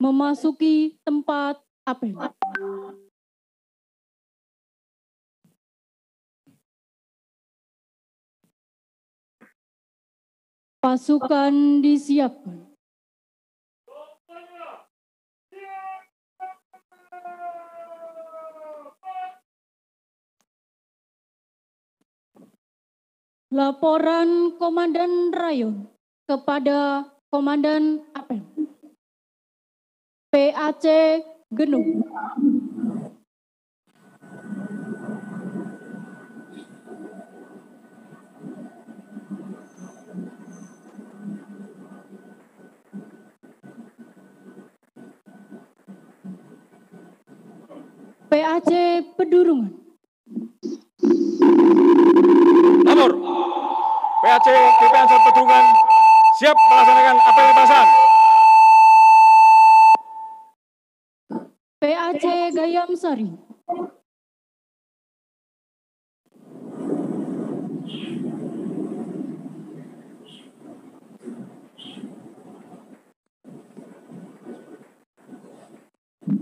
memasuki tempat apel. Pasukan disiapkan. Laporan Komandan Rayon kepada Komandan Apel. PAC Genung. PAC Pedurungan. Lapor, PAC GP Ansor Pedurungan siap melaksanakan apel lintasan. PAC Gayam Sari.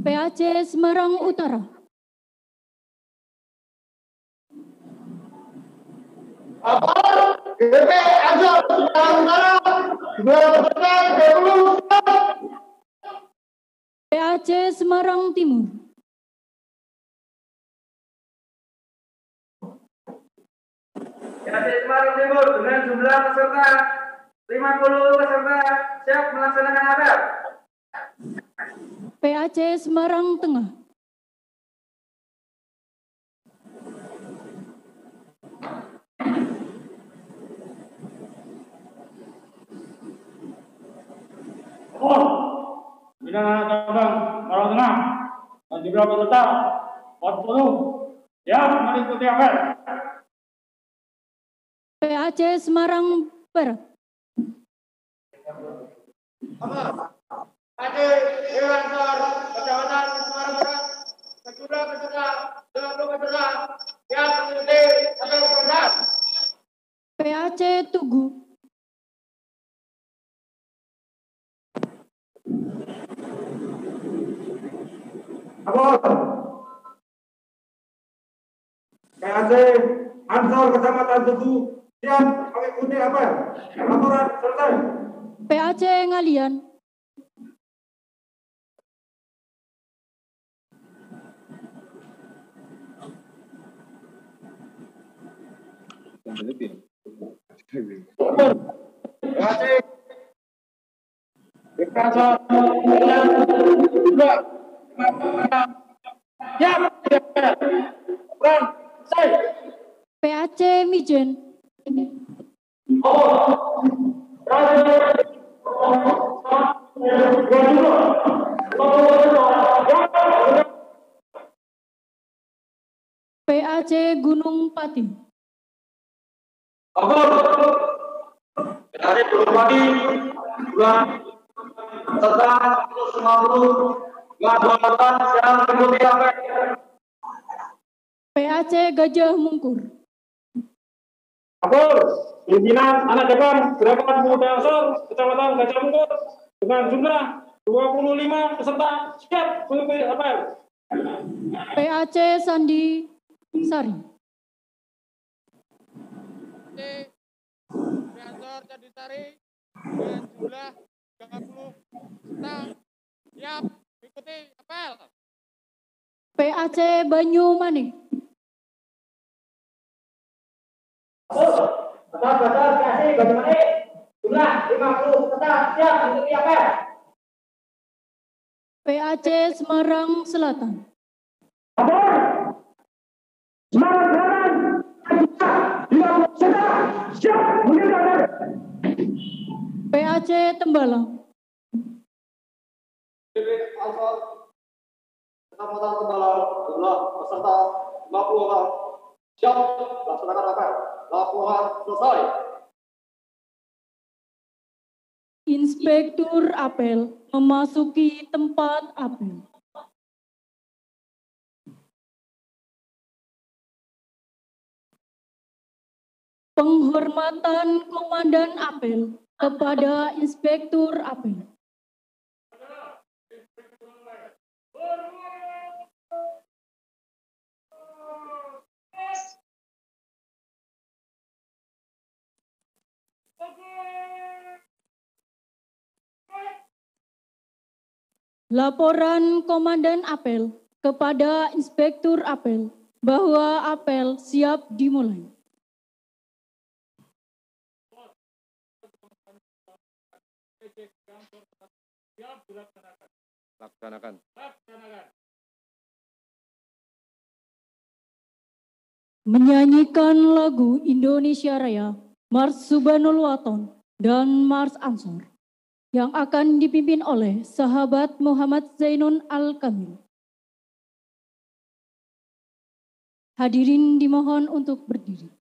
PAC Semarang Utara. GP Ansor Semarang Utara 2020. PAC Semarang Timur. PAC Semarang Timur dengan jumlah peserta 50 peserta siap melaksanakan apel. PAC Semarang Tengah. Bina Cabang Semarang Tengah dan jumlah peserta 40 siap mengikuti apel. PAC Semarang Barat. PAC Ansor Kecamatan Semarang Barat sejumlah peserta 20 peserta siap mengikuti apel lintasan. PAC Tugu. PAC Ansor Kecamatan Tugu siap mengikuti apel. Laporan selesai. PAC Ngalian. PAC PAC Mijen. PAC Gunung Pati. dari Bupati dua serta 150 pelabuhan yang mengikuti apel. PAC Gajah Mungkur. Lapor, pimpinan anak depan Gerakan Pemuda Ansor Kecamatan Gajah Mungkur dengan jumlah 25 peserta siap mengikuti apel. PAC Sandi Sari. Ansor Candisari dengan jumlah 30 peserta siap mengikuti apel. PAC Banyumanik. PAC Banyumanik jumlah 50 peserta siap mengikuti apel. PAC Semarang Selatan. Semarang Selatan, siap mengikuti apel. PAC Tembalang. Ansor Kecamatan Tembalang jumlah peserta 50 orang siap melaksanakan apel. Laporan selesai. Inspektur apel memasuki tempat apel. Penghormatan Komandan Apel kepada Inspektur Apel. Laporan Komandan Apel kepada Inspektur Apel bahwa apel siap dimulai. Laksanakan. Menyanyikan lagu Indonesia Raya, Mars Subhanul Waton, dan Mars Ansor yang akan dipimpin oleh sahabat Muhammad Zainun Al-Kamil. Hadirin dimohon untuk berdiri.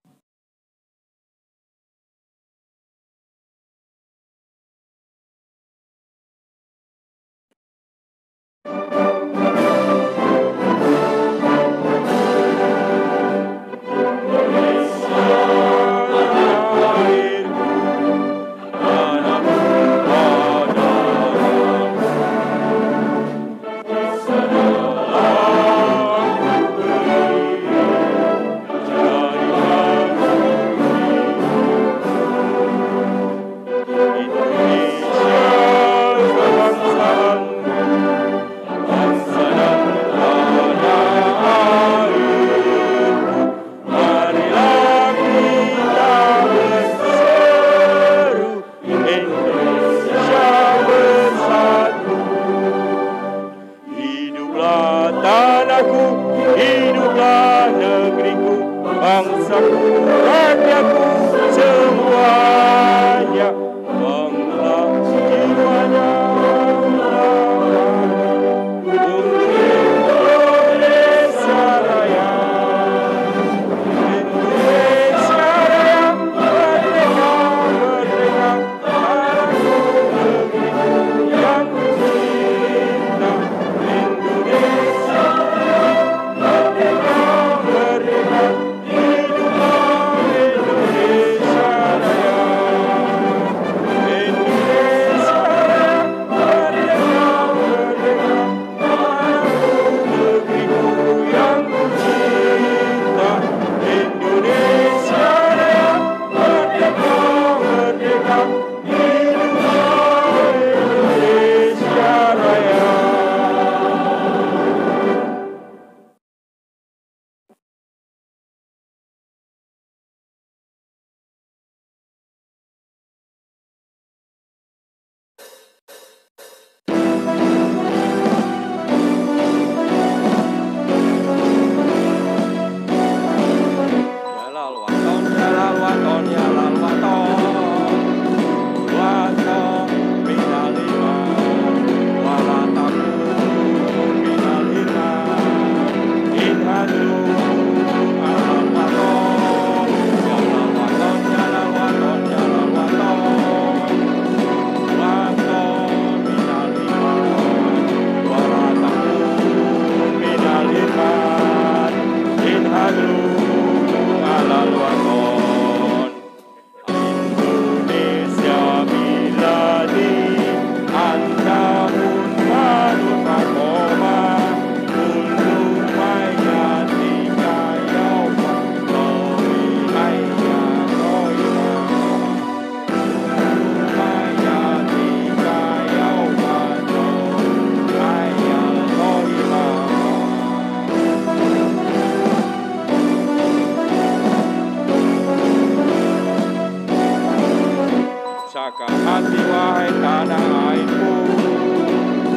hati wahai tanah airku,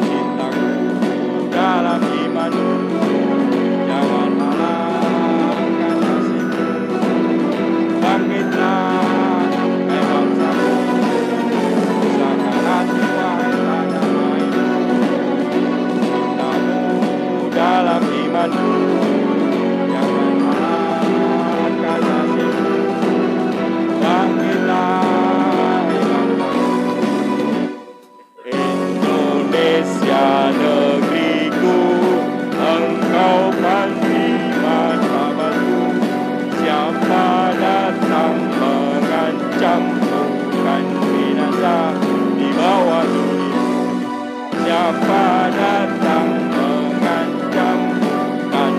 cintaku dalam imanmu, jangan halangkan kasihku. Bangkitlah hai bangsaku, usahakan hati wahai tanah airku, cintamu dalam imanmu, jangan halangkan kasihku. Bangkitlah Indonesia negeriku, engkau pasti martabatku. Siapa datang mengancam, bukan binasa di bawah dunia. Siapa datang mengancam, bukan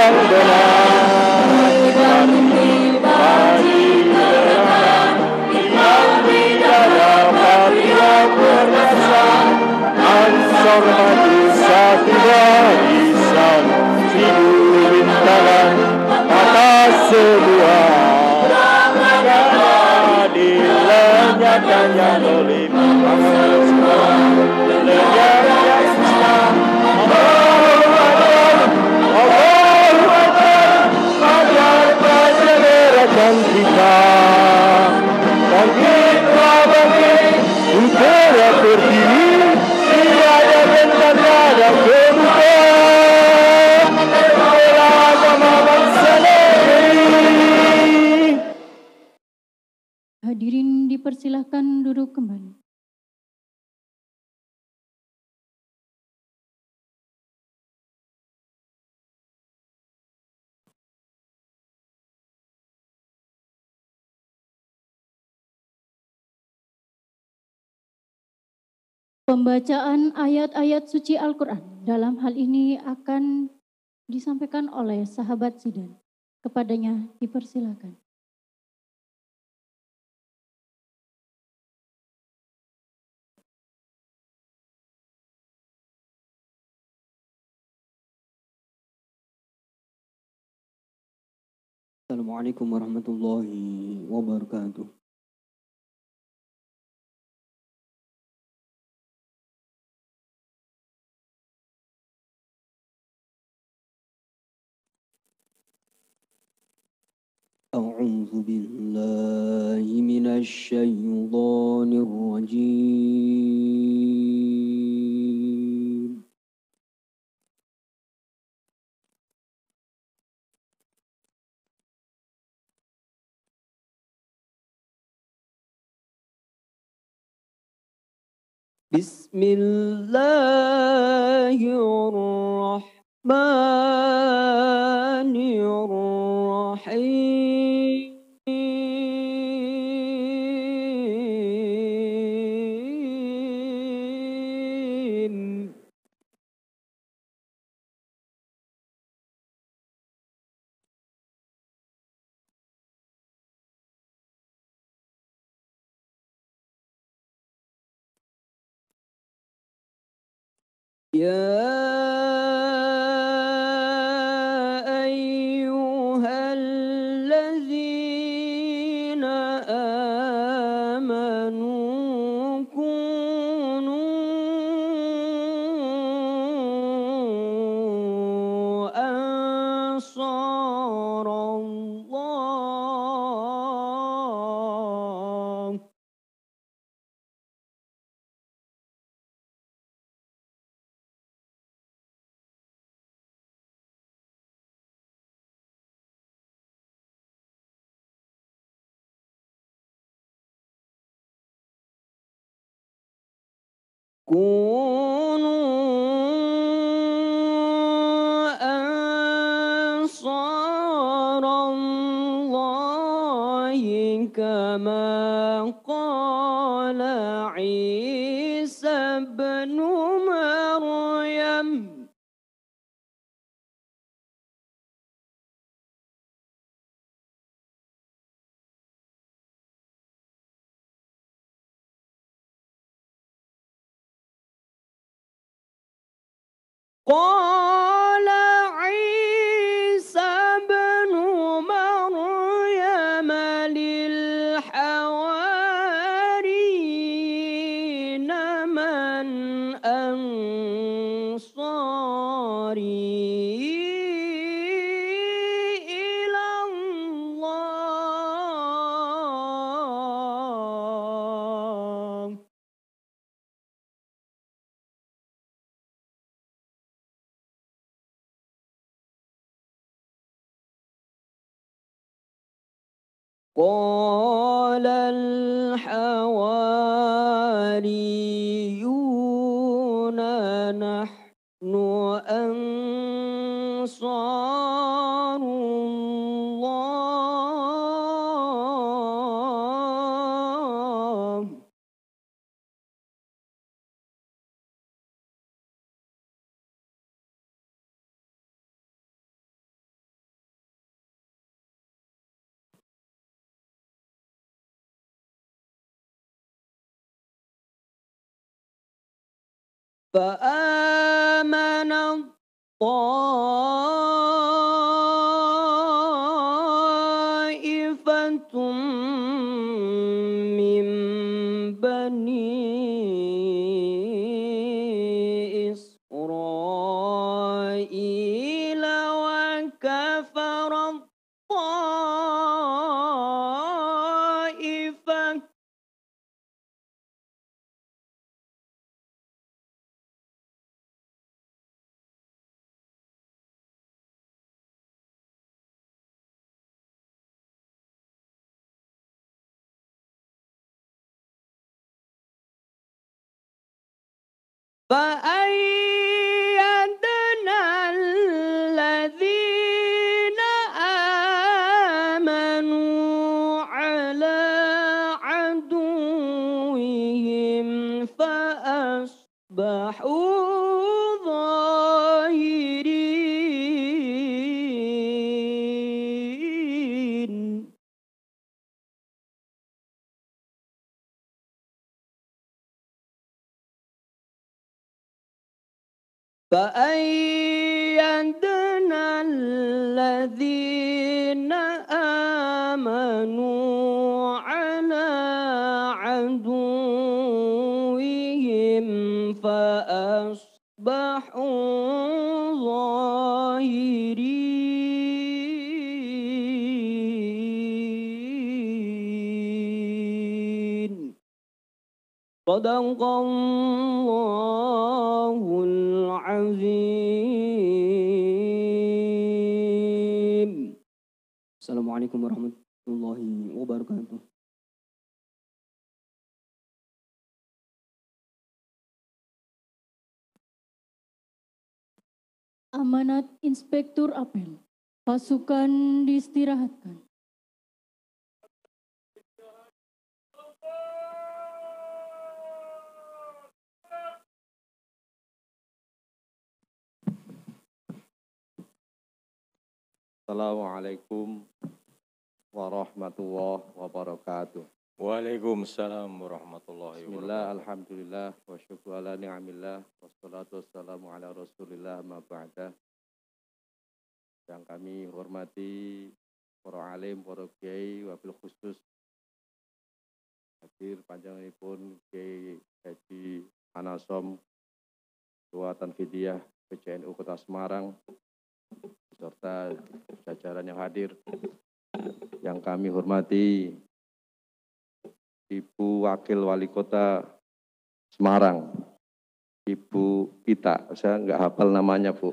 yang benar dan pribadi gerakan yang tidak dapat perkasa. Ansor maju satu barisan, 1000 rintangan atas semua. Dilenyapkannya oleh pangan semua. Lenyapnya Islam. Allahu Akbar, Allahu Akbar. Agar perseverakan kita. Bangkitlah bangkit, untuk berdiri. Tiada bentana dan kebuka. Bela agama bangsa negeri. Hadirin dipersilahkan duduk kembali. Pembacaan ayat-ayat suci Al-Quran dalam hal ini akan disampaikan oleh sahabat Zidan. Kepadanya dipersilakan. Assalamualaikum warahmatullahi wabarakatuh. A'udzu billahi minasy syaithanir rajim. Bismillahirrahmanirrahim. Ya ayyuhallazina amanu kunu ansarallah. Kunu ansarallahi kama qala Isa ibn Maryam. قال عيسى ابن مريم للحواريين من أنصاري إلى الله. قال الحواريون نحن أنصار الله. فآمن طائفة من بني إسرائيل وكفر الطائفة فأيدنا الذين آمنوا على عدوهم فأصبحوا ظاهرين. فأيدنا الذين آمنوا على عدوهم فأصبحوا ظاهرين. صدق الله العظيم. Assalamualaikum warahmatullahi wabarakatuh. Amanat Inspektur Apel. Pasukan diistirahatkan. Assalamualaikum warahmatullahi wabarakatuh. Waalaikumsalam warahmatullahi Bismillah, wabarakatuh. alhamdulillah, wa syukur ala ni'amillah, wassalatu wassalamu ala rasulillah, ma ba'da. Yang kami hormati para alim, para kiai, wabil khusus hadir panjangipun Kiai Haji Anasom, Ketua Tanfidiyah PCNU Kota Semarang, serta jajaran yang hadir. Yang kami hormati Ibu Wakil Wali Kota Semarang, Ibu Ita. Saya nggak hafal namanya, Bu.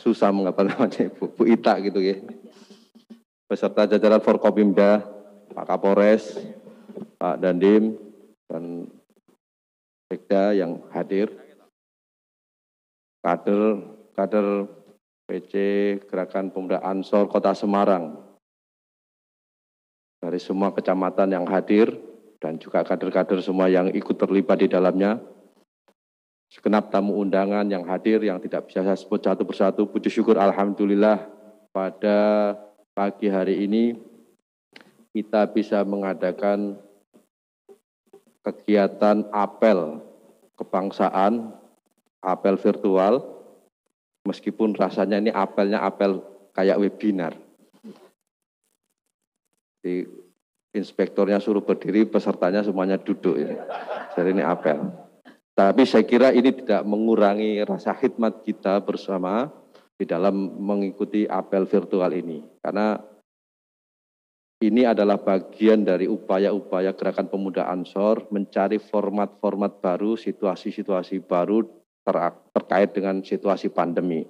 Susah menghafal namanya, Bu Ita gitu ya. Beserta jajaran Forkopimda, Pak Kapolres, Pak Dandim, dan Sekda yang hadir. Kader PC Gerakan Pemuda Ansor Kota Semarang, dari semua kecamatan yang hadir, dan juga kader-kader semua yang ikut terlibat di dalamnya. Segenap tamu undangan yang hadir, yang tidak bisa saya sebut satu persatu, puji syukur alhamdulillah pada pagi hari ini kita bisa mengadakan kegiatan apel kebangsaan, apel virtual, meskipun rasanya ini apelnya apel kayak webinar. Di inspektornya suruh berdiri, pesertanya semuanya duduk ya. Jadi ini apel. Tapi saya kira ini tidak mengurangi rasa khidmat kita bersama di dalam mengikuti apel virtual ini. Karena ini adalah bagian dari upaya-upaya Gerakan Pemuda Ansor mencari format-format baru, situasi-situasi baru terkait dengan situasi pandemi.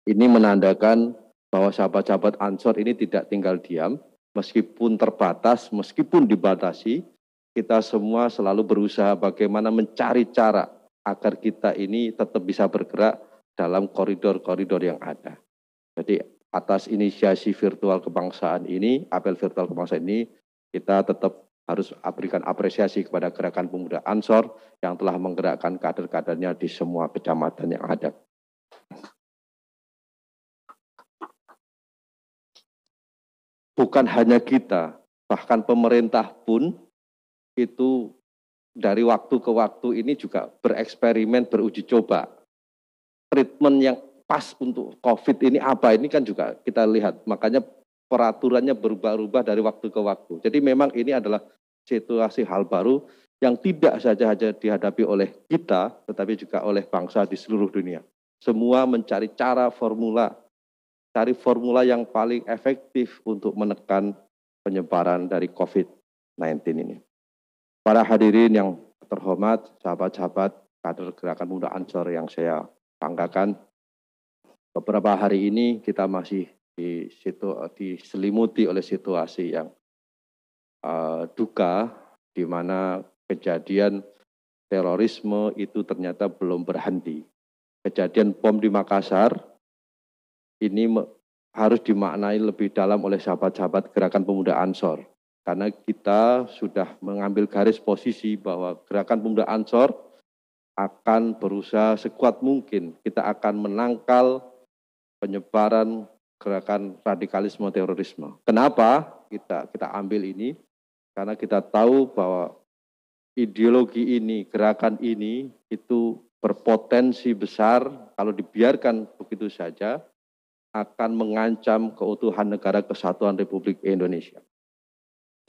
Ini menandakan bahwa sahabat-sahabat Ansor ini tidak tinggal diam, meskipun terbatas, meskipun dibatasi, kita semua selalu berusaha bagaimana mencari cara agar kita ini tetap bisa bergerak dalam koridor-koridor yang ada. Jadi atas inisiasi virtual kebangsaan ini, apel virtual kebangsaan ini, kita tetap harus berikan apresiasi kepada Gerakan Pemuda Ansor yang telah menggerakkan kader-kadernya di semua kecamatan yang ada. Bukan hanya kita, bahkan pemerintah pun itu dari waktu ke waktu ini juga bereksperimen, beruji coba. Treatment yang pas untuk COVID ini apa, ini kan juga kita lihat. Makanya peraturannya berubah-ubah dari waktu ke waktu. Jadi memang ini adalah situasi hal baru yang tidak saja dihadapi oleh kita, tetapi juga oleh bangsa di seluruh dunia. Semua mencari cara cari formula yang paling efektif untuk menekan penyebaran dari COVID-19 ini. Para hadirin yang terhormat, sahabat-sahabat kader Gerakan Pemuda Ansor yang saya banggakan, beberapa hari ini kita masih diselimuti oleh situasi yang duka, di mana kejadian terorisme itu ternyata belum berhenti. Kejadian bom di Makassar ini harus dimaknai lebih dalam oleh sahabat-sahabat Gerakan Pemuda Ansor. Karena kita sudah mengambil garis posisi bahwa Gerakan Pemuda Ansor akan berusaha sekuat mungkin. Kita akan menangkal penyebaran gerakan radikalisme terorisme. Kenapa kita ambil ini? Karena kita tahu bahwa ideologi ini, gerakan ini itu berpotensi besar kalau dibiarkan begitu saja akan mengancam keutuhan negara kesatuan Republik Indonesia.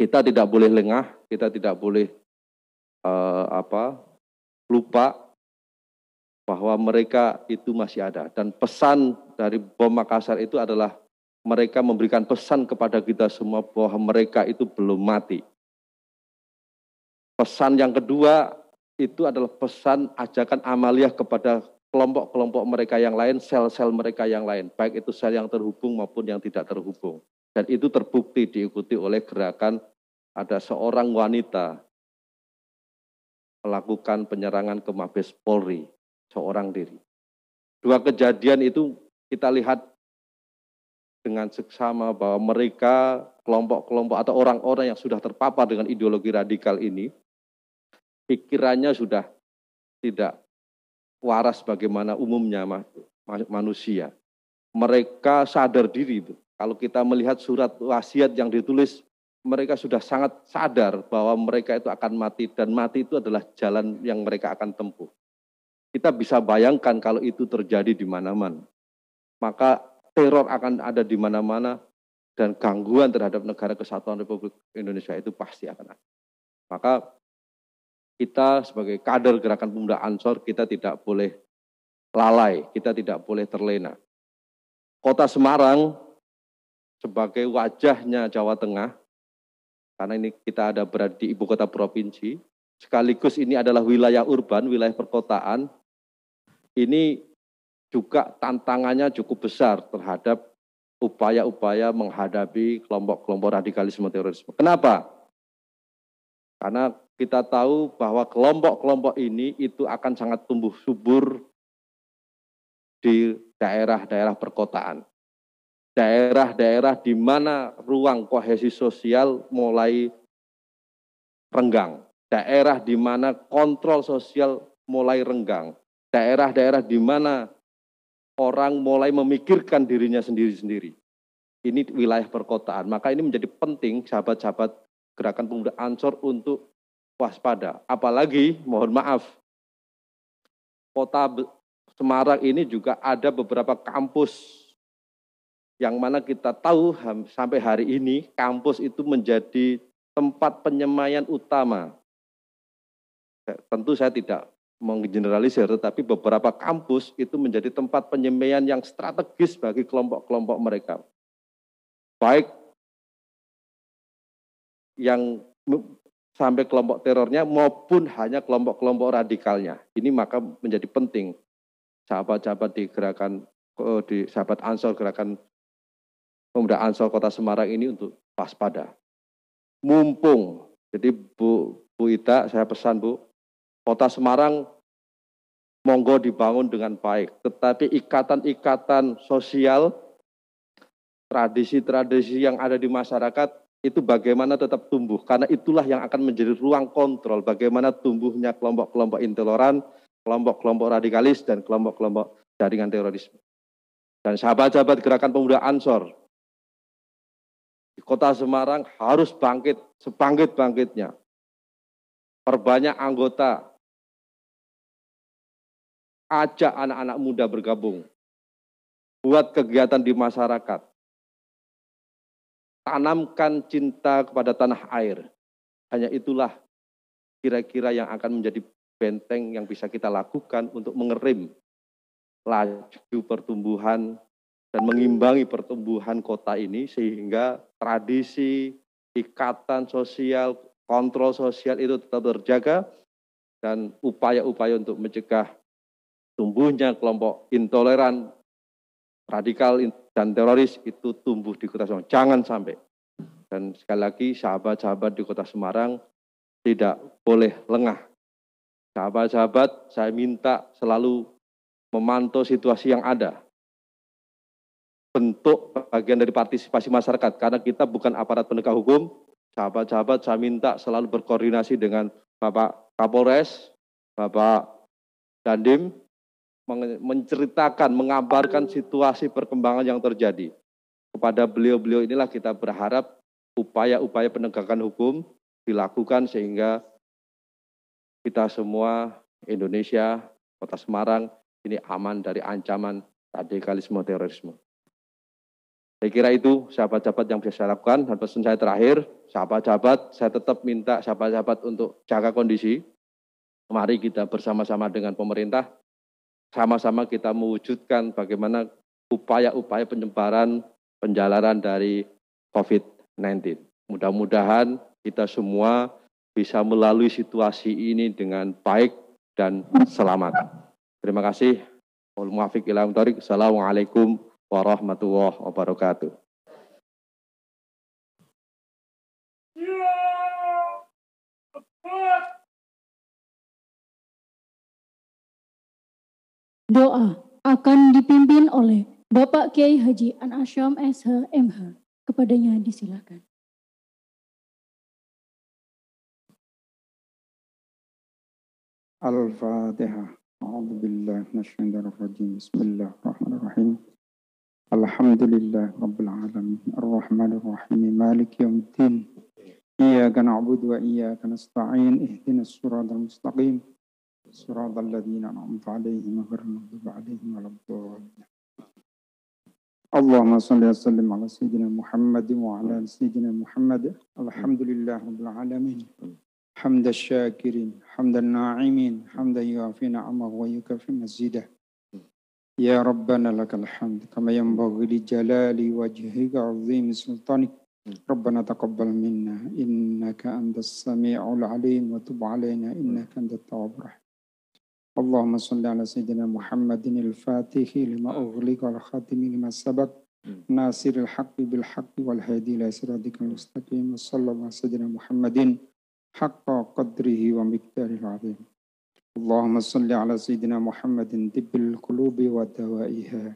Kita tidak boleh lengah, kita tidak boleh lupa bahwa mereka itu masih ada. Dan pesan dari bom Makassar itu adalah mereka memberikan pesan kepada kita semua bahwa mereka itu belum mati. Pesan yang kedua itu adalah pesan ajakan amaliyah kepada kelompok-kelompok mereka yang lain, sel-sel mereka yang lain, baik itu sel yang terhubung maupun yang tidak terhubung. Dan itu terbukti diikuti oleh gerakan ada seorang wanita melakukan penyerangan ke Mabes Polri, seorang diri. Dua kejadian itu kita lihat dengan seksama bahwa mereka, kelompok-kelompok atau orang-orang yang sudah terpapar dengan ideologi radikal ini, pikirannya sudah tidak waras bagaimana umumnya manusia. Mereka sadar diri. Kalau kita melihat surat wasiat yang ditulis, mereka sudah sangat sadar bahwa mereka itu akan mati, dan mati itu adalah jalan yang mereka akan tempuh. Kita bisa bayangkan kalau itu terjadi di mana-mana. Maka teror akan ada di mana-mana, dan gangguan terhadap negara kesatuan Republik Indonesia itu pasti akan ada. Maka kita sebagai kader Gerakan Pemuda Ansor, kita tidak boleh lalai, kita tidak boleh terlena. Kota Semarang sebagai wajahnya Jawa Tengah, karena ini kita ada berada di ibu kota provinsi, sekaligus ini adalah wilayah urban, wilayah perkotaan, ini juga tantangannya cukup besar terhadap upaya-upaya menghadapi kelompok-kelompok radikalisme terorisme. Kenapa? Karena kita tahu bahwa kelompok-kelompok ini itu akan sangat tumbuh subur di daerah-daerah perkotaan. Daerah-daerah di mana ruang kohesi sosial mulai renggang. Daerah di mana kontrol sosial mulai renggang. Daerah-daerah di mana orang mulai memikirkan dirinya sendiri-sendiri. Ini wilayah perkotaan. Maka ini menjadi penting sahabat-sahabat Gerakan Pemuda Ansor untuk waspada. Apalagi, mohon maaf, Kota Semarang ini juga ada beberapa kampus yang mana kita tahu sampai hari ini kampus itu menjadi tempat penyemaian utama. Tentu saya tidak menggeneralisir, tetapi beberapa kampus itu menjadi tempat penyemaian yang strategis bagi kelompok-kelompok mereka. Baik yang sampai kelompok terornya maupun hanya kelompok-kelompok radikalnya. Ini maka menjadi penting sahabat-sahabat di sahabat Ansor Gerakan Pemuda Ansor Kota Semarang ini untuk waspada. Mumpung, jadi Bu Ita, saya pesan Bu, Kota Semarang monggo dibangun dengan baik, tetapi ikatan-ikatan sosial, tradisi-tradisi yang ada di masyarakat itu bagaimana tetap tumbuh, karena itulah yang akan menjadi ruang kontrol bagaimana tumbuhnya kelompok-kelompok intoleran, kelompok-kelompok radikalis, dan kelompok-kelompok jaringan terorisme. Dan sahabat-sahabat Gerakan Pemuda Ansor, di Kota Semarang harus bangkit sebangkit-bangkitnya. perbanyak anggota, ajak anak-anak muda bergabung, buat kegiatan di masyarakat, tanamkan cinta kepada tanah air. Hanya itulah kira-kira yang akan menjadi benteng yang bisa kita lakukan untuk mengerim laju pertumbuhan dan mengimbangi pertumbuhan kota ini, sehingga tradisi, ikatan sosial, kontrol sosial itu tetap terjaga, dan upaya-upaya untuk mencegah tumbuhnya kelompok intoleran, radikal, dan teroris itu tumbuh di Kota Semarang. Jangan sampai. Dan sekali lagi, sahabat-sahabat di Kota Semarang tidak boleh lengah. Sahabat-sahabat, saya minta selalu memantau situasi yang ada. Bentuk bagian dari partisipasi masyarakat, karena kita bukan aparat penegak hukum. Sahabat-sahabat, saya minta selalu berkoordinasi dengan Bapak Kapolres, Bapak Dandim, menceritakan, mengabarkan situasi perkembangan yang terjadi. Kepada beliau-beliau inilah kita berharap upaya-upaya penegakan hukum dilakukan sehingga kita semua, Indonesia, Kota Semarang, ini aman dari ancaman radikalisme terorisme. Saya kira itu sahabat-sahabat yang bisa saya lakukan. Dan pesan saya terakhir, sahabat-sahabat, saya tetap minta sahabat-sahabat untuk jaga kondisi. Mari kita bersama-sama dengan pemerintah, sama-sama kita mewujudkan bagaimana upaya-upaya penyebaran, penjalanan dari COVID-19. Mudah-mudahan kita semua bisa melalui situasi ini dengan baik dan selamat. Terima kasih. Assalamualaikum warahmatullahi wabarakatuh. Doa akan dipimpin oleh Bapak Kiai Haji An Asyam SH MH. Kepadanya disilakan. Al-Fatihah. A'udzu billahi minasyaitonir rajim. Bismillahirrahmanirrahim. Alhamdulillah rabbil alamin. Arrahmanir rahim. Maliki yaumiddin. Iyyaka na'budu wa iyyaka nasta'in. Ihdinas siratal mustaqim. Siratal ladzina an'amta 'alaihim ghairil maghdubi 'alaihim waladdallin. Allahumma shalli wa sallim ala sayyidina Muhammad wa ala ali sayyidina Muhammad. Alhamdulillah rabbil alamin. حمد الشاكرين حمد الناعمين حمدا يوافي نعمه ويكافئ مزيده يا ربنا لك الحمد كما ينبغي لجلال وجهك عظيم سلطانك ربنا تقبل منا إنك أنت السميع العليم وتب علينا إنك أنت التواب الرحيم اللهم صل على سيدنا محمد الفاتح لما أغلق والخاتم لما سبق ناصر الحق بالحق والهادي إلى صراطك المستقيم وصلى الله على سيدنا محمد حق قدره ومقداره العظيم اللهم صل على سيدنا محمد طب القلوب ودوائها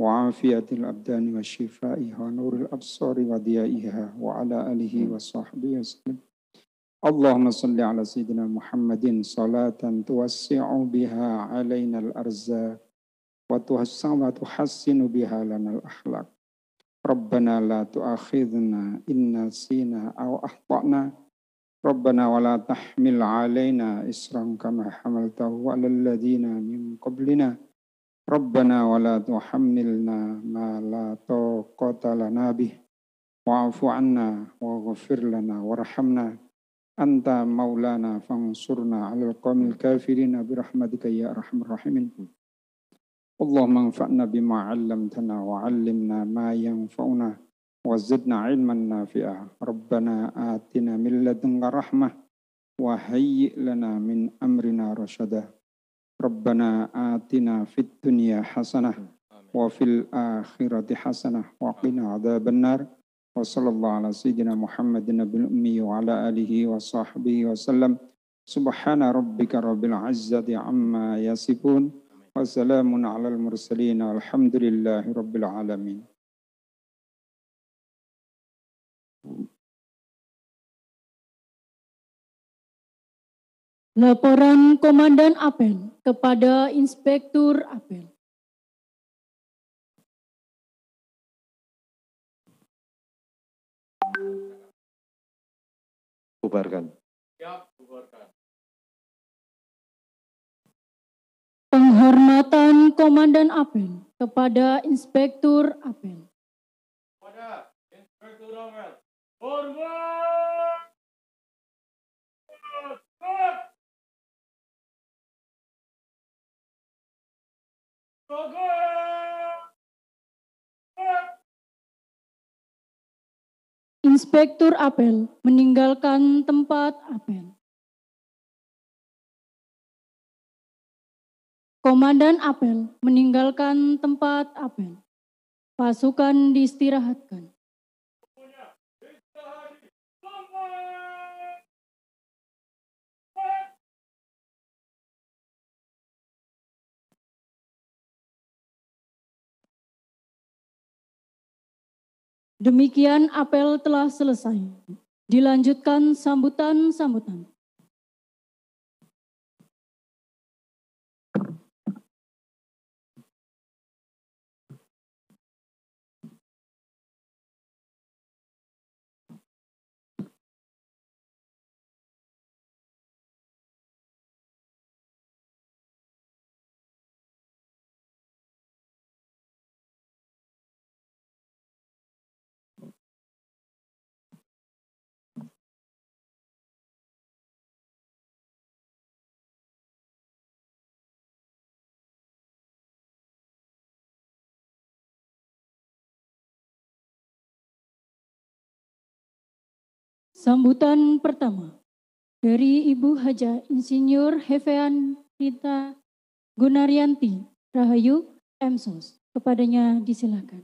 وعافية الأبدان وشفائها ونور الأبصار وضيائها وعلى آله وصحبه وسلم اللهم صل على سيدنا محمد صلاة توسع بها علينا الأرزاق وتحسن بها لنا الأخلاق ربنا لا تؤاخذنا إن نسينا أو أخطأنا ربنا ولا تحمل علينا إصرا كما حملته على الذين من قبلنا ربنا ولا تحملنا ما لا طاقة لنا به واعف عنا واغفر لنا وارحمنا أنت مولانا فانصرنا على القوم الكافرين برحمتك يا أرحم الراحمين اللهم انفعنا بما علمتنا وعلمنا ما ينفعنا وزدنا علما نافعا ربنا آتنا من لدنك رحمة وهيئ لنا من أمرنا رشدا ربنا آتنا في الدنيا حسنة وفي الآخرة حسنة وقنا عذاب النار وصلى الله على سيدنا محمد النبي الأمي وعلى آله وصحبه وسلم سبحان ربك رب العزة عما يصفون وسلام على المرسلين والحمد لله رب العالمين. Laporan Komandan Apel kepada Inspektur Apel. Bubarkan. Siap, bubarkan. Penghormatan Komandan Apel kepada Inspektur Apel. Kepada Inspektur Apel. Hormat. Inspektur Apel meninggalkan tempat apel. Komandan Apel meninggalkan tempat apel. Pasukan diistirahatkan. Demikian apel telah selesai. Dilanjutkan sambutan-sambutan. Sambutan pertama dari Ibu Haja Insinyur Hefean Rita Gunaryanti Rahayu MSOS. Kepadanya disilakan.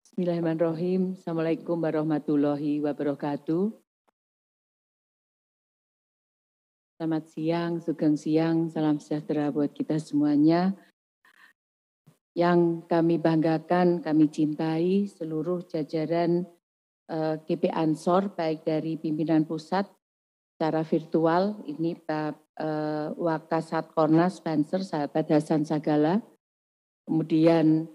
Bismillahirrahmanirrahim. Assalamualaikum warahmatullahi wabarakatuh. Selamat siang, sugeng siang, salam sejahtera buat kita semuanya. Yang kami banggakan, kami cintai seluruh jajaran GP Ansor, baik dari pimpinan pusat secara virtual, ini Pak Wakasatkornas Banser, sahabat Hasan Sagala, kemudian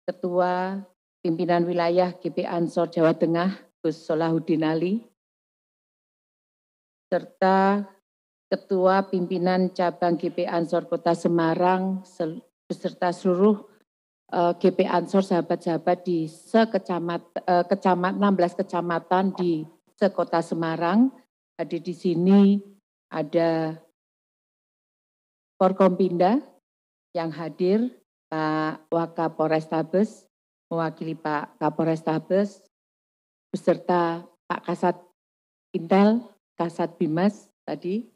Ketua Pimpinan Wilayah GP Ansor Jawa Tengah, Gus Solahuddin Ali, serta Ketua Pimpinan Cabang GP Ansor Kota Semarang beserta seluruh GP Ansor sahabat-sahabat di 16 kecamatan di sekota Semarang. Hadir di sini ada Forkompinda yang hadir, Pak Wakapolrestabes mewakili Pak Kapolrestabes beserta Pak Kasat Intel, Kasat Bimas tadi.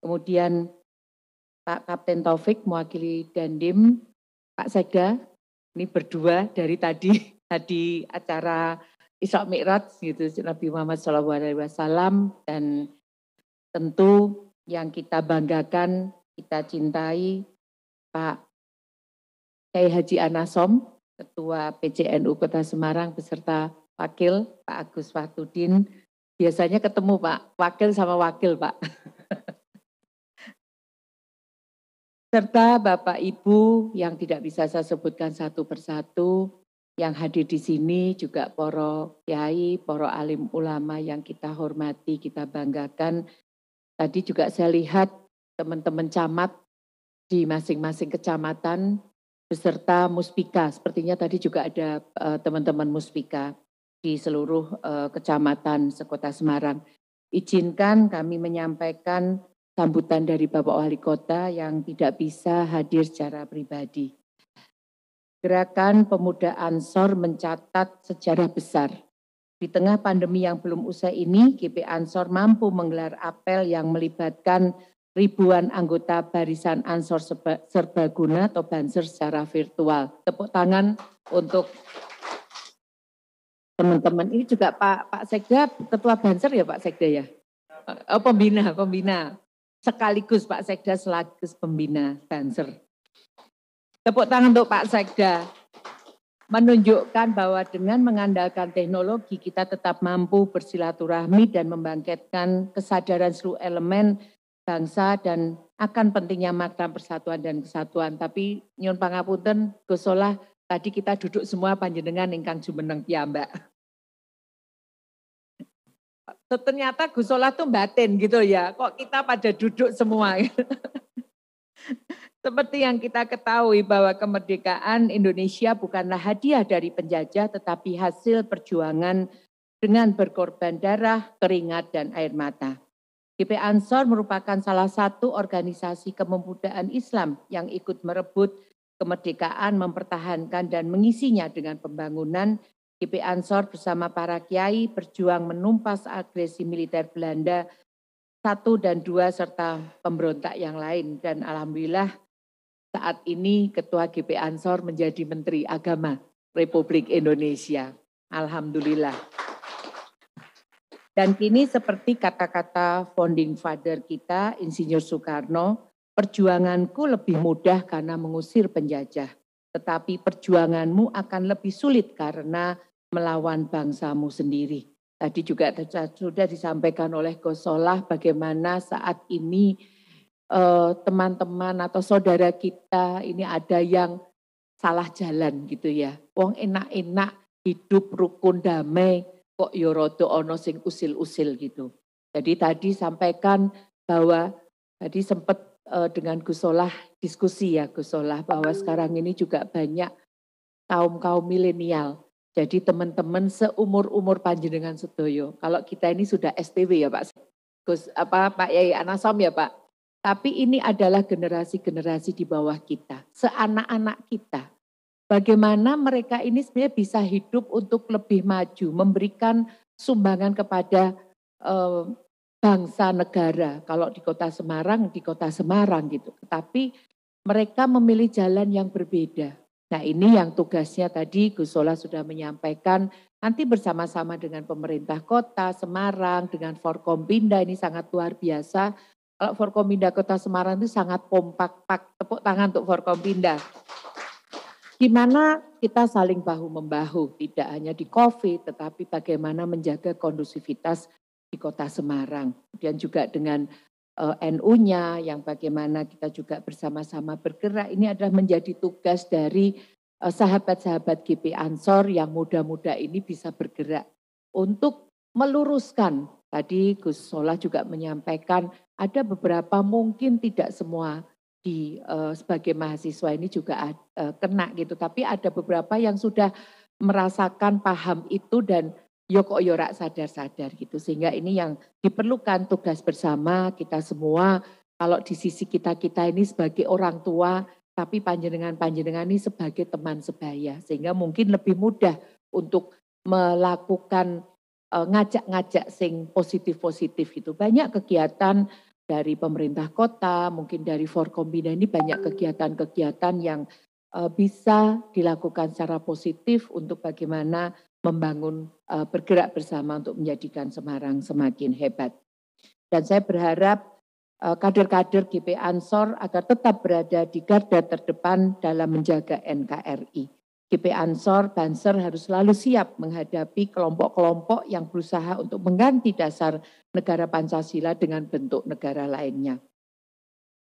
Kemudian Pak Kapten Taufik mewakili Dandim, Pak Sekda, ini berdua dari tadi acara Isra Mi'raj gitu, Nabi Muhammad SAW, dan tentu yang kita banggakan, kita cintai Pak Kiai Haji Anasom, Ketua PCNU Kota Semarang beserta Wakil Pak Agus Wahyudin. Biasanya ketemu Pak Wakil sama Wakil Pak. Serta Bapak Ibu yang tidak bisa saya sebutkan satu persatu, yang hadir di sini juga para kiai, para alim ulama yang kita hormati, kita banggakan. Tadi juga saya lihat teman-teman camat di masing-masing kecamatan beserta Muspika. Sepertinya tadi juga ada teman-teman Muspika di seluruh kecamatan sekota Semarang. Izinkan kami menyampaikan sambutan dari Bapak Wali Kota yang tidak bisa hadir secara pribadi. Gerakan Pemuda Ansor mencatat sejarah besar. Di tengah pandemi yang belum usai ini, GP Ansor mampu menggelar apel yang melibatkan ribuan anggota Barisan Ansor Serbaguna atau Banser secara virtual. Tepuk tangan untuk teman-teman. Ini juga Pak Sekda, Ketua Banser ya Pak Sekda ya? Oh, pembina. Sekaligus Pak Sekda selaku pembina Banser. Tepuk tangan untuk Pak Sekda. Menunjukkan bahwa dengan mengandalkan teknologi kita tetap mampu bersilaturahmi dan membangkitkan kesadaran seluruh elemen bangsa dan akan pentingnya makna persatuan dan kesatuan. Tapi nyun pangapunten Gus Solah, tadi kita duduk semua panjenengan ingkang jumeneng piyambak. Ternyata Gus Solah tuh batin gitu ya, kok kita pada duduk semua. Seperti yang kita ketahui bahwa kemerdekaan Indonesia bukanlah hadiah dari penjajah, tetapi hasil perjuangan dengan berkorban darah, keringat, dan air mata. GP Ansor merupakan salah satu organisasi kepemudaan Islam yang ikut merebut kemerdekaan, mempertahankan dan mengisinya dengan pembangunan. GP Ansor bersama para kiai berjuang menumpas agresi militer Belanda 1 dan 2 serta pemberontak yang lain. Dan alhamdulillah saat ini Ketua GP Ansor menjadi Menteri Agama Republik Indonesia. Alhamdulillah. Dan kini seperti kata-kata founding father kita, Insinyur Soekarno, perjuanganku lebih mudah karena mengusir penjajah. Tetapi perjuanganmu akan lebih sulit karena melawan bangsamu sendiri. Tadi juga sudah disampaikan oleh Gus Solah bagaimana saat ini teman-teman atau saudara kita ini ada yang salah jalan gitu ya. Wong enak-enak hidup rukun damai, kok yo rada ana sing usil-usil gitu. Jadi tadi sampaikan bahwa tadi sempat dengan Gus Solah diskusi ya Gus Solah bahwa sekarang ini juga banyak kaum milenial. Jadi teman-teman seumur-umur panjenengan sedoyo. Kalau kita ini sudah STW ya Pak Gus Pak Yai Anasom ya Pak. Tapi ini adalah generasi-generasi di bawah kita, seanak-anak kita. Bagaimana mereka ini sebenarnya bisa hidup untuk lebih maju, memberikan sumbangan kepada bangsa negara. Kalau di kota Semarang gitu. Tapi mereka memilih jalan yang berbeda. Nah ini yang tugasnya tadi Gus Solah sudah menyampaikan, nanti bersama-sama dengan pemerintah kota Semarang, dengan Forkompinda ini sangat luar biasa. Kalau Forkompinda Kota Semarang itu sangat kompak, tepuk tangan untuk Forkompinda. Di mana kita saling bahu-membahu, tidak hanya di COVID, tetapi bagaimana menjaga kondusivitas di Kota Semarang. Kemudian juga dengan NU-nya yang bagaimana kita juga bersama-sama bergerak. Ini adalah menjadi tugas dari sahabat-sahabat GP Ansor yang muda-muda ini bisa bergerak untuk meluruskan. Tadi Gus Solah juga menyampaikan ada beberapa mungkin tidak semua sebagai mahasiswa ini juga kena gitu. Tapi ada beberapa yang sudah merasakan paham itu dan kok rak sadar-sadar gitu. Sehingga ini yang diperlukan tugas bersama kita semua. Kalau di sisi kita ini sebagai orang tua, tapi panjenengan ini sebagai teman sebaya. Sehingga mungkin lebih mudah untuk melakukan ngajak-ngajak sing positif-positif gitu. Banyak kegiatan dari pemerintah kota, mungkin dari Forkompinda ini banyak kegiatan-kegiatan yang bisa dilakukan secara positif untuk bagaimana membangun bergerak bersama untuk menjadikan Semarang semakin hebat. Dan saya berharap kader-kader GP Ansor agar tetap berada di garda terdepan dalam menjaga NKRI. GP Ansor, Banser harus selalu siap menghadapi kelompok-kelompok yang berusaha untuk mengganti dasar negara Pancasila dengan bentuk negara lainnya.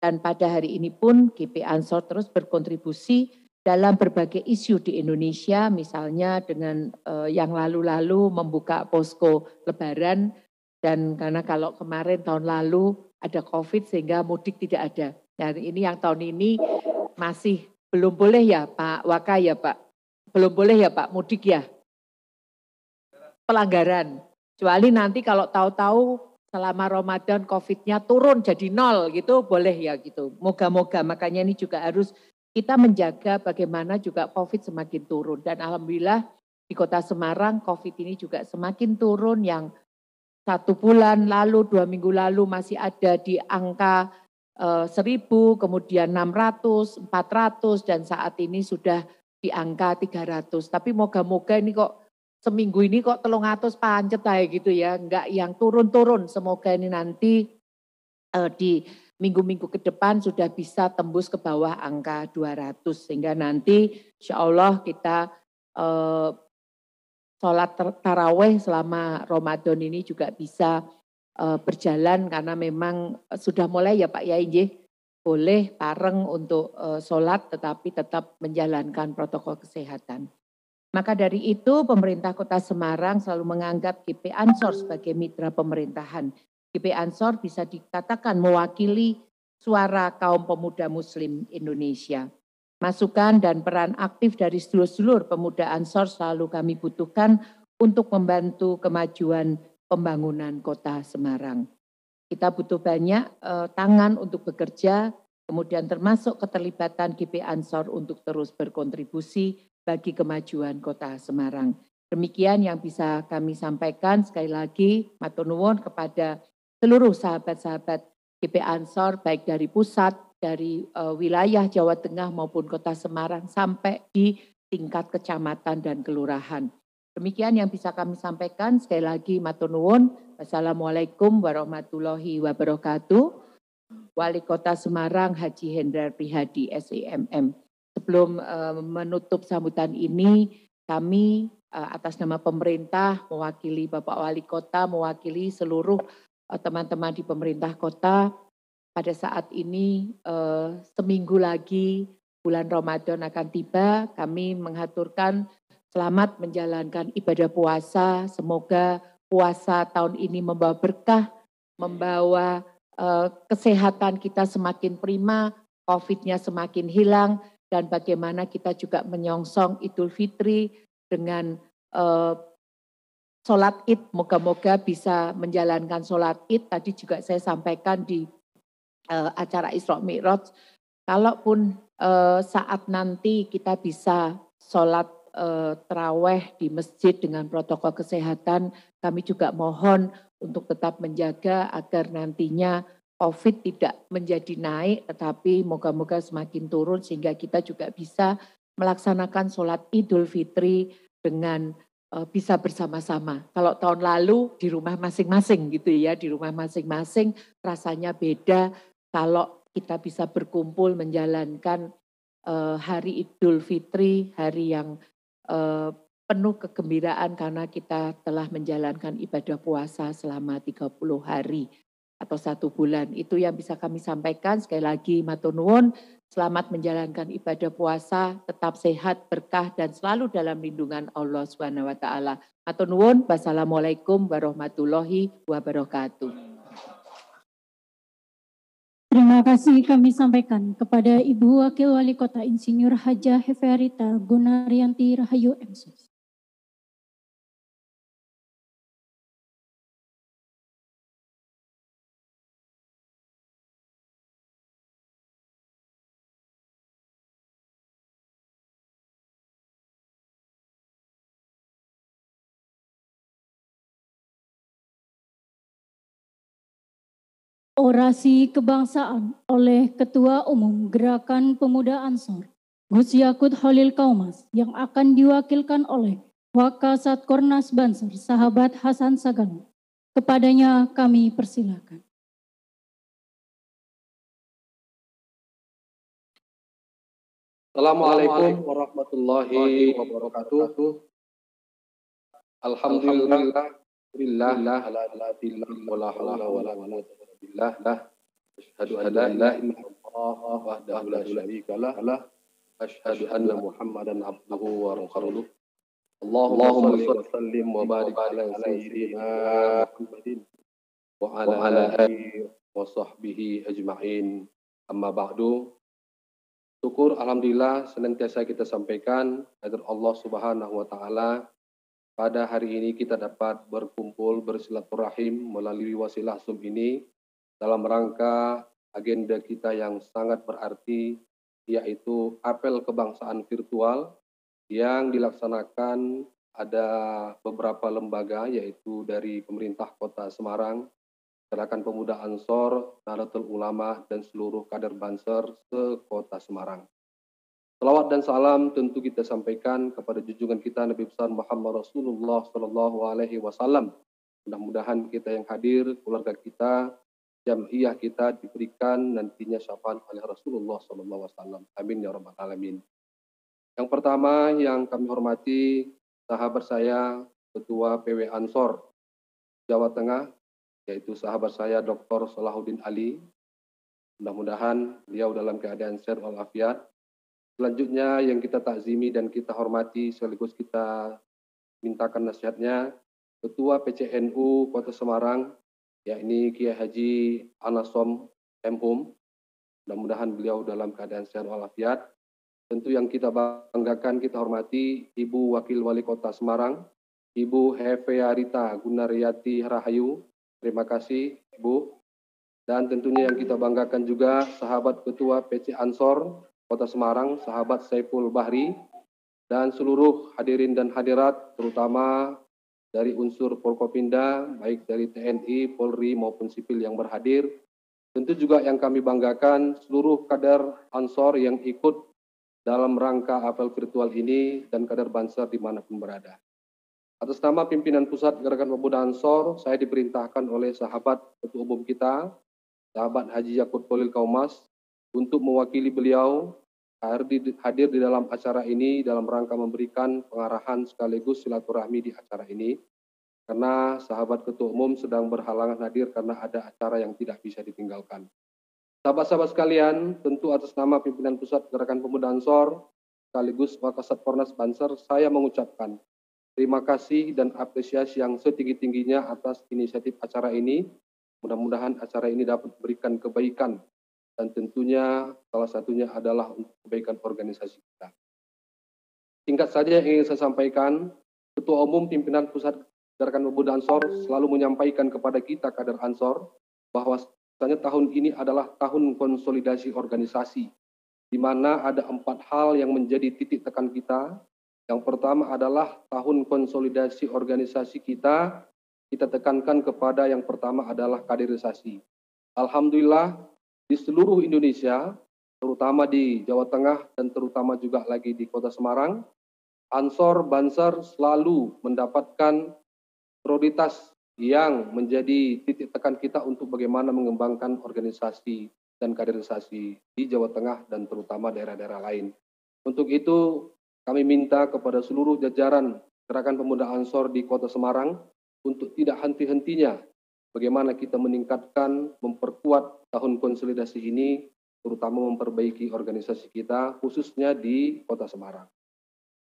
Dan pada hari ini pun GP Ansor terus berkontribusi dalam berbagai isu di Indonesia, misalnya dengan yang lalu-lalu membuka posko lebaran, dan karena kalau kemarin tahun lalu ada COVID sehingga mudik tidak ada. Dan ini yang tahun ini masih belum boleh ya Pak Waka ya Pak, belum boleh ya Pak mudik ya, pelanggaran. Kecuali nanti kalau tahu-tahu selama Ramadan COVID-nya turun jadi 0 gitu, boleh ya gitu. Moga-moga, makanya ini juga harus kita menjaga bagaimana juga COVID semakin turun. Dan alhamdulillah di Kota Semarang COVID ini juga semakin turun, yang 1 bulan lalu, 2 minggu lalu masih ada di angka 1.000, kemudian 600, 400, dan saat ini sudah di angka 300. Tapi moga-moga ini kok seminggu ini kok 300 pancet aja gitu ya, enggak yang turun-turun. Semoga ini nanti di minggu-minggu ke depan sudah bisa tembus ke bawah angka 200, sehingga nanti insya Allah kita sholat taraweh selama Ramadan ini juga bisa berjalan, karena memang sudah mulai ya Pak Yai, boleh bareng untuk sholat tetapi tetap menjalankan protokol kesehatan. Maka dari itu pemerintah Kota Semarang selalu menganggap GP Ansor sebagai mitra pemerintahan. GP Ansor bisa dikatakan mewakili suara kaum pemuda muslim Indonesia. Masukan dan peran aktif dari sedulur-sedulur pemuda Ansor selalu kami butuhkan untuk membantu kemajuan pembangunan Kota Semarang. Kita butuh banyak tangan untuk bekerja, kemudian termasuk keterlibatan GP Ansor untuk terus berkontribusi bagi kemajuan Kota Semarang. Demikian yang bisa kami sampaikan. Sekali lagi, matur nuwun kepada seluruh sahabat-sahabat GP Ansor, baik dari pusat, dari wilayah Jawa Tengah maupun Kota Semarang, sampai di tingkat kecamatan dan kelurahan. Demikian yang bisa kami sampaikan. Sekali lagi, matur nuwun. Wassalamualaikum warahmatullahi wabarakatuh. Wali Kota Semarang Haji Hendrar Prihadi, SEMM. Sebelum menutup sambutan ini, kami atas nama pemerintah, mewakili Bapak Wali Kota, mewakili seluruh teman-teman di pemerintah kota, pada saat ini seminggu lagi bulan Ramadan akan tiba, kami mengaturkan selamat menjalankan ibadah puasa. Semoga puasa tahun ini membawa berkah, membawa kesehatan kita semakin prima, COVID-nya semakin hilang, dan bagaimana kita juga menyongsong Idul Fitri dengan sholat Id. Moga-moga bisa menjalankan sholat Id. Tadi juga saya sampaikan di acara Isra Mi'raj, kalaupun saat nanti kita bisa sholat terawih di masjid dengan protokol kesehatan, kami juga mohon untuk tetap menjaga agar nantinya COVID tidak menjadi naik, tetapi moga-moga semakin turun sehingga kita juga bisa melaksanakan sholat Idul Fitri dengan bisa bersama-sama. Kalau tahun lalu di rumah masing-masing gitu ya, di rumah masing-masing rasanya beda kalau kita bisa berkumpul menjalankan hari Idul Fitri, hari yang penuh kegembiraan karena kita telah menjalankan ibadah puasa selama 30 hari atau 1 bulan. Itu yang bisa kami sampaikan. Sekali lagi matur nuwun, selamat menjalankan ibadah puasa, tetap sehat, berkah dan selalu dalam lindungan Allah Subhanahu wa taala. Matur nuwun. Wassalamualaikum warahmatullahi wabarakatuh. Terima kasih kami sampaikan kepada Ibu Wakil Wali Kota Insinyur Hajah Heferita Gunaryanti Rahayu MSus. Orasi kebangsaan oleh Ketua Umum Gerakan Pemuda Ansor, Gus Yakut Holil Kaumas, yang akan diwakilkan oleh Wakasat Kornas Banser, Sahabat Hasan Sagala. Kepadanya kami persilakan. Assalamualaikum warahmatullahi wabarakatuh. Alhamdulillah, asyhadu an la ilaha illallah wahdahu la syarika lah, asyhadu anna Muhammadan abduhu wa rasuluh. Allahumma shalli wa sallim wa barik ala sayyidina Muhammadin wa ala alihi wa sahbihi ajma'in. Amma ba'du. Syukur alhamdulillah senantiasa kita sampaikan agar Allah Subhanahu wa taala pada hari ini kita dapat berkumpul bersilaturahim melalui wasilah Zoom ini dalam rangka agenda kita yang sangat berarti, yaitu apel kebangsaan virtual yang dilaksanakan ada beberapa lembaga, yaitu dari pemerintah Kota Semarang, Gerakan Pemuda Ansor, Nahdlatul Ulama, dan seluruh kader Banser se-Kota Semarang. Salawat dan salam tentu kita sampaikan kepada junjungan kita Nabi besar Muhammad Rasulullah SAW. Mudah-mudahan kita yang hadir, keluarga kita, jam'iyah kita diberikan nantinya syafaat oleh Rasulullah SAW. Amin ya rabbal alamin. Yang pertama yang kami hormati sahabat saya, Ketua PW Ansor Jawa Tengah, yaitu sahabat saya Dr. Salahuddin Ali. Mudah-mudahan beliau dalam keadaan sehat walafiat. Selanjutnya yang kita takzimi dan kita hormati sekaligus kita mintakan nasihatnya Ketua PCNU Kota Semarang, yakni Kiai Haji Anasom M.Hum. Mudah-mudahan beliau dalam keadaan sehat walafiat. Tentu yang kita banggakan, kita hormati Ibu Wakil Wali Kota Semarang, Ibu Hefearita Gunariyati Rahayu. Terima kasih Ibu. Dan tentunya yang kita banggakan juga sahabat Ketua PC Ansor Kota Semarang, sahabat Saiful Bahri, dan seluruh hadirin dan hadirat, terutama dari unsur Forkopimda, baik dari TNI, Polri maupun sipil yang berhadir. Tentu juga yang kami banggakan seluruh kader Ansor yang ikut dalam rangka apel virtual ini dan kader Banser dimanapun berada. Atas nama pimpinan pusat Gerakan Pemuda Ansor, saya diperintahkan oleh sahabat Ketua Umum kita, sahabat Haji Yakut Polil Kaumas, untuk mewakili beliau hadir di dalam acara ini dalam rangka memberikan pengarahan sekaligus silaturahmi di acara ini. Karena sahabat Ketua Umum sedang berhalangan hadir karena ada acara yang tidak bisa ditinggalkan. Sahabat-sahabat sekalian, tentu atas nama pimpinan pusat Gerakan Pemuda Ansor, sekaligus Wakasat Fornas Banser, saya mengucapkan terima kasih dan apresiasi yang setinggi-tingginya atas inisiatif acara ini. Mudah-mudahan acara ini dapat memberikan kebaikan dan tentunya salah satunya adalah untuk kebaikan organisasi kita. Singkat saja yang ingin saya sampaikan, Ketua Umum Pimpinan Pusat Gerakan Pemuda Ansor selalu menyampaikan kepada kita kader Ansor bahwasanya tahun ini adalah tahun konsolidasi organisasi, di mana ada 4 hal yang menjadi titik tekan kita. Yang pertama adalah tahun konsolidasi organisasi kita tekankan kepada yang pertama adalah kaderisasi. Alhamdulillah di seluruh Indonesia, terutama di Jawa Tengah dan terutama juga lagi di Kota Semarang, Ansor Banser selalu mendapatkan prioritas yang menjadi titik tekan kita untuk bagaimana mengembangkan organisasi dan kaderisasi di Jawa Tengah dan terutama daerah-daerah lain. Untuk itu, kami minta kepada seluruh jajaran Gerakan Pemuda Ansor di Kota Semarang untuk tidak henti-hentinya bagaimana kita meningkatkan, memperkuat tahun konsolidasi ini, terutama memperbaiki organisasi kita, khususnya di Kota Semarang.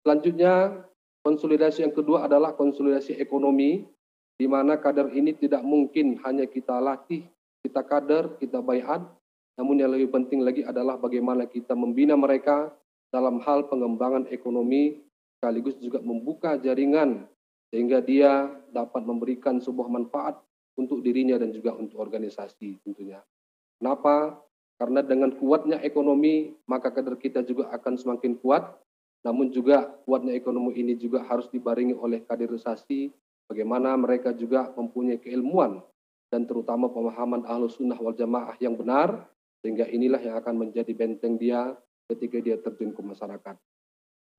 Selanjutnya, konsolidasi yang kedua adalah konsolidasi ekonomi, di mana kader ini tidak mungkin hanya kita latih, kita kader, kita baiat, namun yang lebih penting lagi adalah bagaimana kita membina mereka dalam hal pengembangan ekonomi, sekaligus juga membuka jaringan sehingga dia dapat memberikan sebuah manfaat untuk dirinya dan juga untuk organisasi tentunya. Kenapa? Karena dengan kuatnya ekonomi, maka kader kita juga akan semakin kuat, namun juga kuatnya ekonomi ini juga harus dibarengi oleh kaderisasi, bagaimana mereka juga mempunyai keilmuan dan terutama pemahaman Ahlus Sunnah wal Jamaah yang benar, sehingga inilah yang akan menjadi benteng dia ketika dia terjun ke masyarakat.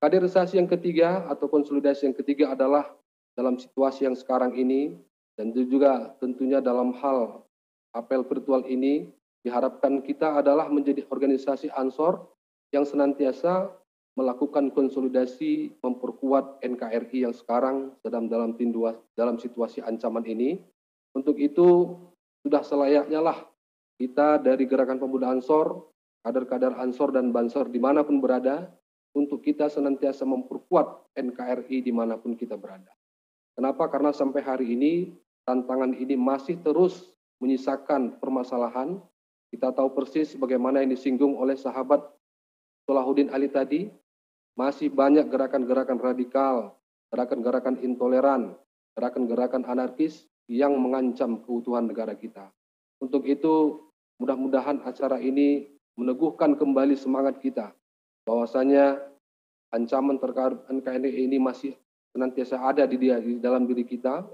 Kaderisasi yang ketiga atau konsolidasi yang ketiga adalah dalam situasi yang sekarang ini dan juga tentunya dalam hal apel virtual ini diharapkan kita adalah menjadi organisasi Ansor yang senantiasa melakukan konsolidasi memperkuat NKRI yang sekarang sedang dalam situasi ancaman ini. Untuk itu sudah selayaknya lah kita dari Gerakan Pemuda Ansor, kader-kader Ansor dan Banser dimanapun berada, untuk kita senantiasa memperkuat NKRI dimanapun kita berada. Kenapa? Karena sampai hari ini, tantangan ini masih terus menyisakan permasalahan. Kita tahu persis bagaimana yang disinggung oleh sahabat Salahuddin Ali tadi, masih banyak gerakan-gerakan radikal, gerakan-gerakan intoleran, gerakan-gerakan anarkis yang mengancam keutuhan negara kita. Untuk itu, mudah-mudahan acara ini meneguhkan kembali semangat kita bahwasanya ancaman terkait NKRI ini masih senantiasa ada di dalam diri kita,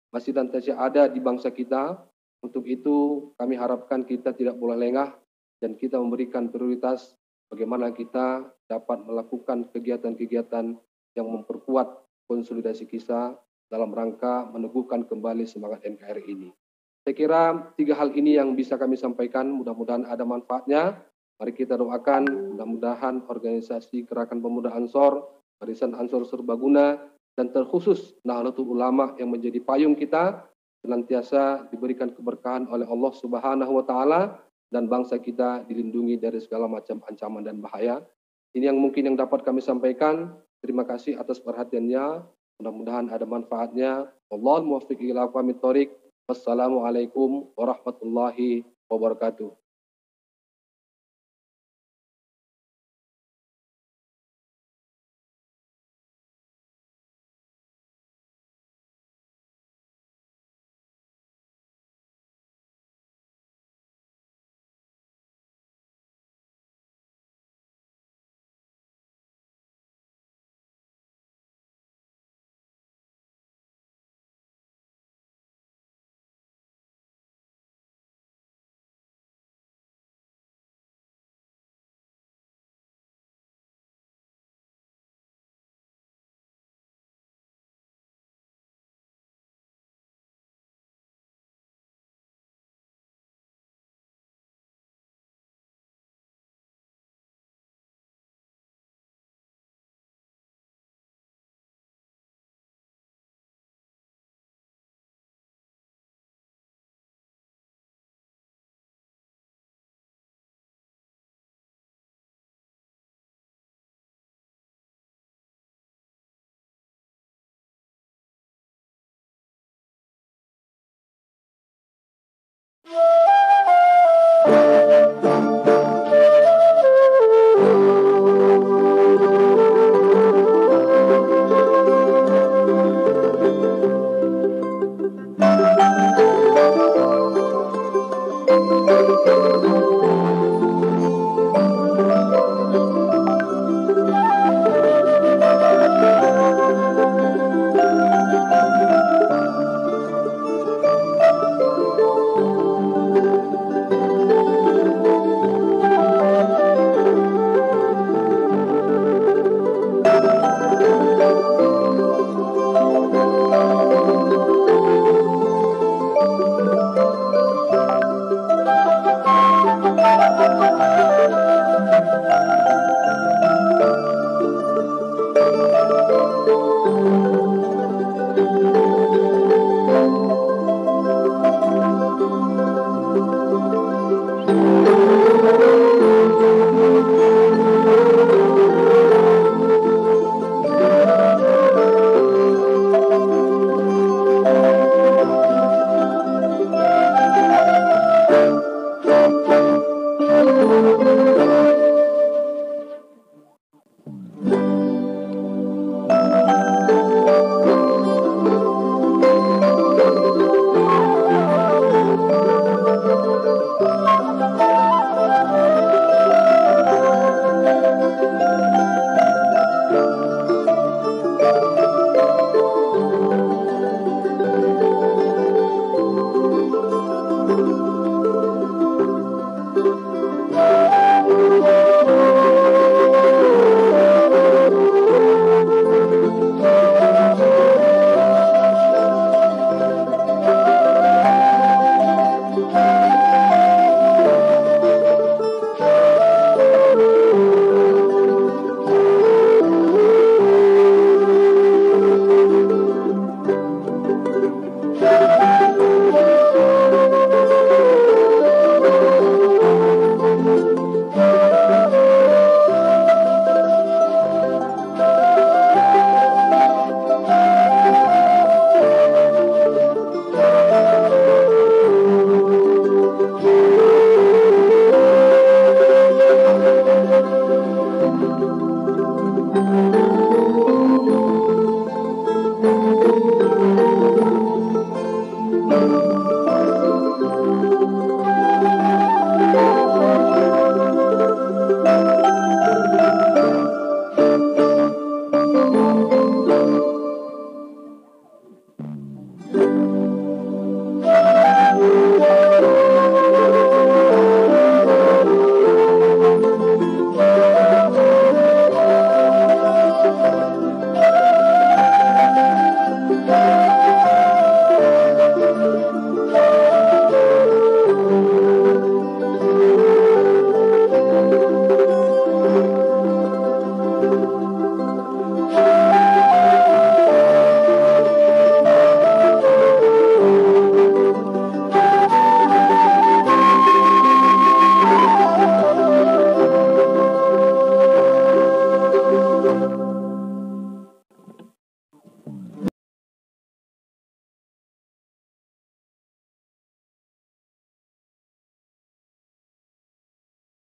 masih senantiasa ada di bangsa kita. Untuk itu kami harapkan kita tidak boleh lengah dan kita memberikan prioritas bagaimana kita dapat melakukan kegiatan-kegiatan yang memperkuat konsolidasi kita dalam rangka meneguhkan kembali semangat NKRI ini. Saya kira 3 hal ini yang bisa kami sampaikan, mudah-mudahan ada manfaatnya. Mari kita doakan, mudah-mudahan organisasi Gerakan Pemuda Ansor, Barisan Ansor Serbaguna, dan terkhusus Nahdlatul Ulama yang menjadi payung kita, senantiasa diberikan keberkahan oleh Allah Subhanahu wa Ta'ala, dan bangsa kita dilindungi dari segala macam ancaman dan bahaya. Ini yang mungkin yang dapat kami sampaikan. Terima kasih atas perhatiannya. Mudah-mudahan ada manfaatnya. Wallahul muwaffiq ila aqwamit thoriq. Wassalamualaikum warahmatullahi wabarakatuh.